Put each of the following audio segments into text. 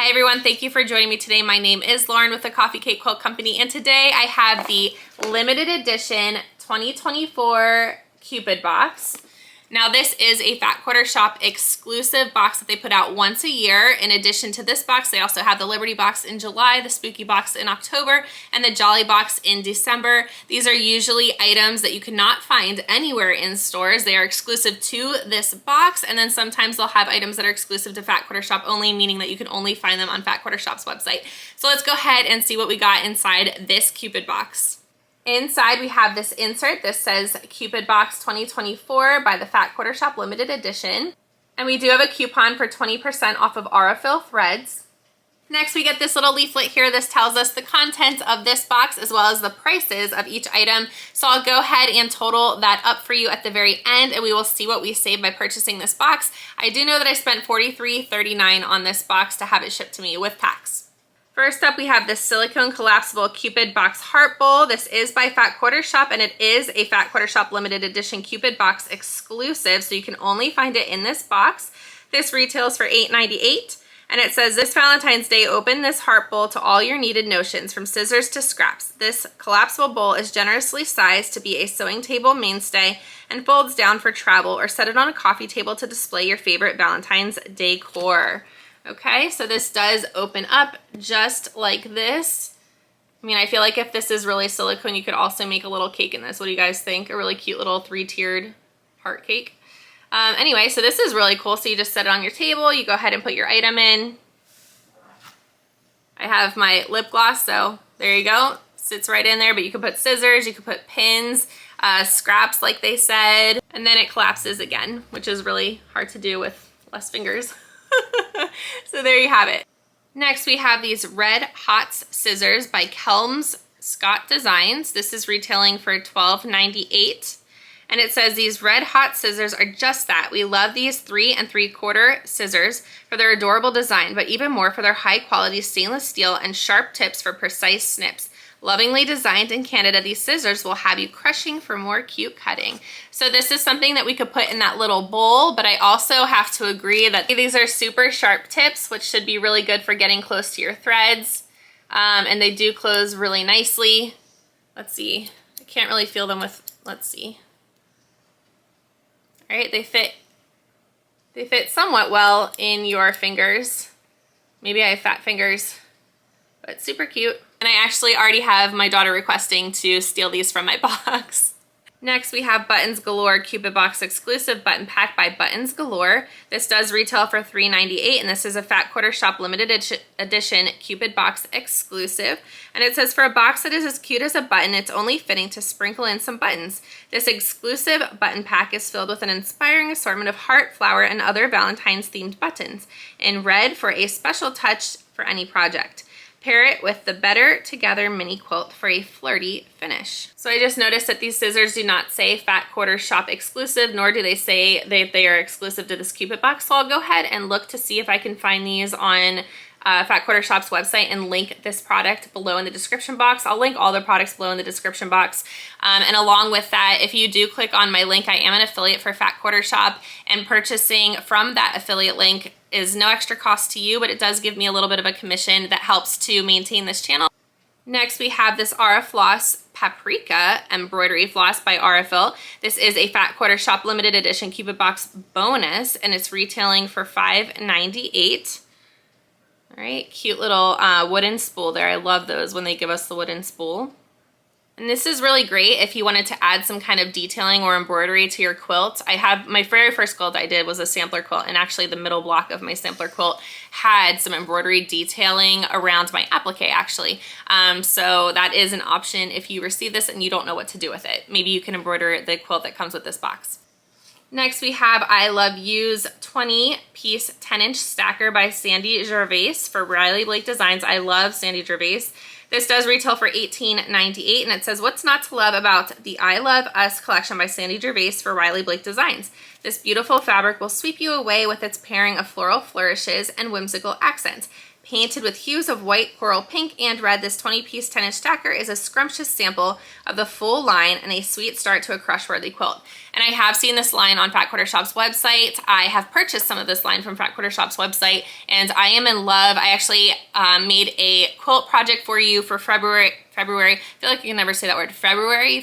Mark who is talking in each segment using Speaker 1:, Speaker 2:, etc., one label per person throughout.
Speaker 1: Hi everyone, thank you for joining me today. My name is Lauren with the Coffee Cake Quilt Company, and today I have the limited edition 2024 Cupid box. Now this is a Fat Quarter Shop exclusive box that they put out once a year. In addition to this box, they also have the Liberty box in July, the Spooky box in October, and the Jolly box in December. These are usually items that you cannot find anywhere in stores. They are exclusive to this box, and then sometimes they'll have items that are exclusive to Fat Quarter Shop only, meaning that you can only find them on Fat Quarter Shop's website. So let's go ahead and see what we got inside this Cupid box. Inside we have this insert. This says Cupid Box 2024 by the Fat Quarter Shop Limited Edition. And we do have a coupon for 20% off of RFL threads. Next we get this little leaflet here. This tells us the contents of this box as well as the prices of each item. So I'll go ahead and total that up for you at the very end, and we will see what we saved by purchasing this box. I do know that I spent $43.39 on this box to have it shipped to me with tax. First up, we have this Silicone Collapsible Cupid Box Heart Bowl. This is by Fat Quarter Shop, and it is a Fat Quarter Shop Limited Edition Cupid Box exclusive, so you can only find it in this box. This retails for $8.98, and it says, this Valentine's Day, open this heart bowl to all your needed notions, from scissors to scraps. This collapsible bowl is generously sized to be a sewing table mainstay and folds down for travel, or set it on a coffee table to display your favorite Valentine's decor. Okay, so this does open up just like this. I mean, I feel like if this is really silicone, you could also make a little cake in this. What do you guys think? A really cute little three-tiered heart cake. Anyway, so this is really cool. So you just set it on your table. You go ahead and put your item in. I have my lip gloss, so there you go. Sits right in there, but you can put scissors, you can put pins, scraps like they said, and then it collapses again, which is really hard to do with less fingers. So there you have it. Next we have these Red Hots scissors by Kelms Scott Designs. This is retailing for $12.98. And it says these Red Hot scissors are just that. We love these 3 3/4 scissors for their adorable design, but even more for their high quality stainless steel and sharp tips for precise snips. Lovingly designed in Canada, these scissors will have you crushing for more cute cutting. So this is something that we could put in that little bowl, but I also have to agree that these are super sharp tips, which should be really good for getting close to your threads. And they do close really nicely. Let's see, I can't really feel them with, let's see. All right, they fit somewhat well in your fingers. Maybe I have fat fingers, but super cute. And I actually already have my daughter requesting to steal these from my box. Next, we have Buttons Galore Cupid Box exclusive button pack by Buttons Galore. This does retail for $3.98, and this is a Fat Quarter Shop Limited Edition Cupid Box exclusive. And it says, for a box that is as cute as a button, it's only fitting to sprinkle in some buttons. This exclusive button pack is filled with an inspiring assortment of heart, flower, and other Valentine's themed buttons in red for a special touch for any project. Pair it with the Better Together mini quilt for a flirty finish. So I just noticed that these scissors do not say Fat Quarter Shop exclusive, nor do they say that they are exclusive to this Cupid box. So I'll go ahead and look to see if I can find these on Fat Quarter Shop's website and link this product below in the description box. I'll link all the products below in the description box. And along with that, if you do click on my link, I am an affiliate for Fat Quarter Shop, and purchasing from that affiliate link is no extra cost to you, but it does give me a little bit of a commission that helps to maintain this channel. Next, we have this RFL Paprika embroidery floss by RFL. This is a Fat Quarter Shop Limited Edition Cupid Box Bonus, and it's retailing for $5.98. All right, cute little wooden spool there. I love those when they give us the wooden spool. And this is really great if you wanted to add some kind of detailing or embroidery to your quilt. I have, my very first quilt I did was a sampler quilt, and actually the middle block of my sampler quilt had some embroidery detailing around my applique actually. So that is an option if you receive this and you don't know what to do with it. Maybe you can embroider the quilt that comes with this box. Next we have I Love You's 20-piece 10-inch stacker by Sandy Gervais for Riley Blake Designs. I love Sandy Gervais. This does retail for $18.98, and it says, what's not to love about the I Love Us collection by Sandy Gervais for Riley Blake Designs? This beautiful fabric will sweep you away with its pairing of floral flourishes and whimsical accents. Painted with hues of white, coral, pink, and red, this 20-piece 10-inch stacker is a scrumptious sample of the full line and a sweet start to a crush-worthy quilt. And I have seen this line on Fat Quarter Shop's website. I have purchased some of this line from Fat Quarter Shop's website, and I am in love. I actually made a quilt project for you for February. I feel like you can never say that word. February,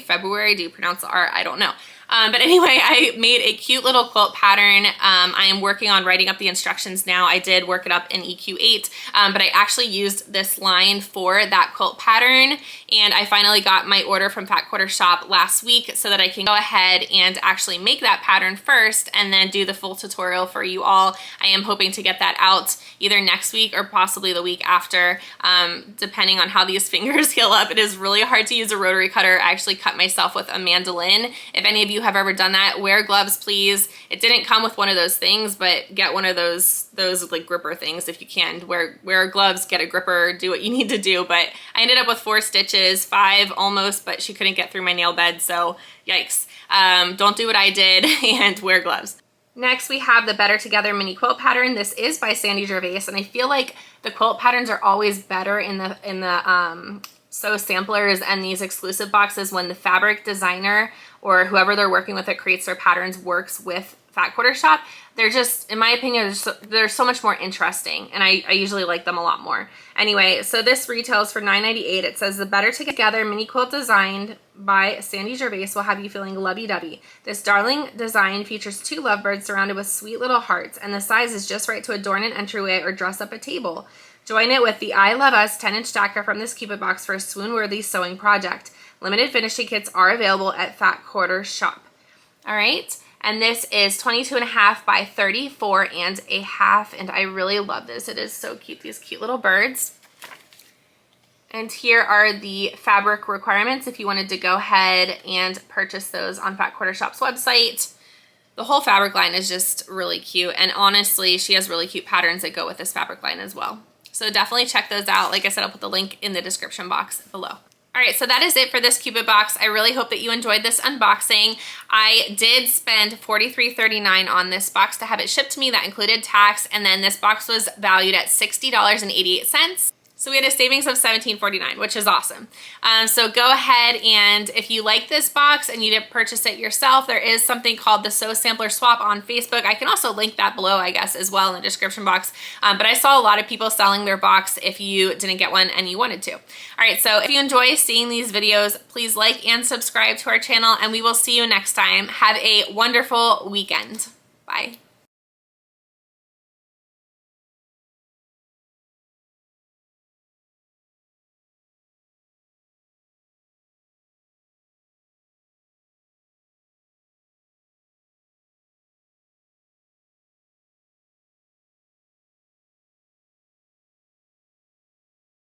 Speaker 1: do you pronounce the R? I don't know. But anyway, I made a cute little quilt pattern. I am working on writing up the instructions now. I did work it up in EQ8, but I actually used this line for that quilt pattern, and I finally got my order from Fat Quarter Shop last week so that I can go ahead and actually make that pattern first and then do the full tutorial for you all. I am hoping to get that out either next week or possibly the week after, depending on how these fingers heal up. It is really hard to use a rotary cutter. I actually cut myself with a mandolin. If any of you have ever done that, wear gloves, please. It didn't come with one of those things, but get one of those like gripper things if you can. Wear gloves, get a gripper, do what you need to do. But I ended up with 4 stitches, 5 almost, but she couldn't get through my nail bed, so yikes. Don't do what I did and wear gloves. Next, we have the Better Together mini quilt pattern. This is by Sandy Gervais, and I feel like the quilt patterns are always better in the sew samplers and these exclusive boxes when the fabric designer or whoever they're working with that creates their patterns works with Fat Quarter Shop. They're just, in my opinion, they're so much more interesting, and I usually like them a lot more. Anyway, so this retails for $9.98. It says the Better Together mini quilt designed by Sandy Gervais will have you feeling lovey-dovey. This darling design features 2 lovebirds surrounded with sweet little hearts, and the size is just right to adorn an entryway or dress up a table. Join it with the I Love Us 10-inch stacker from this Cupid box for a swoon-worthy sewing project. Limited finishing kits are available at Fat Quarter Shop. All right, and this is 22.5 by 34.5, and I really love this. It is so cute, these cute little birds. And here are the fabric requirements if you wanted to go ahead and purchase those on Fat Quarter Shop's website. The whole fabric line is just really cute, and honestly, she has really cute patterns that go with this fabric line as well. So definitely check those out. Like I said, I'll put the link in the description box below. All right, so that is it for this Cupid box. I really hope that you enjoyed this unboxing. I did spend $43.39 on this box to have it shipped to me. That included tax, and then this box was valued at $60.88. So we had a savings of $17.49, which is awesome. So go ahead, and if you like this box and you didn't purchase it yourself, there is something called the Sew Sampler Swap on Facebook. I can also link that below, I guess, as well in the description box. But I saw a lot of people selling their box if you didn't get one and you wanted to. All right, so if you enjoy seeing these videos, please like and subscribe to our channel, and we will see you next time. Have a wonderful weekend. Bye.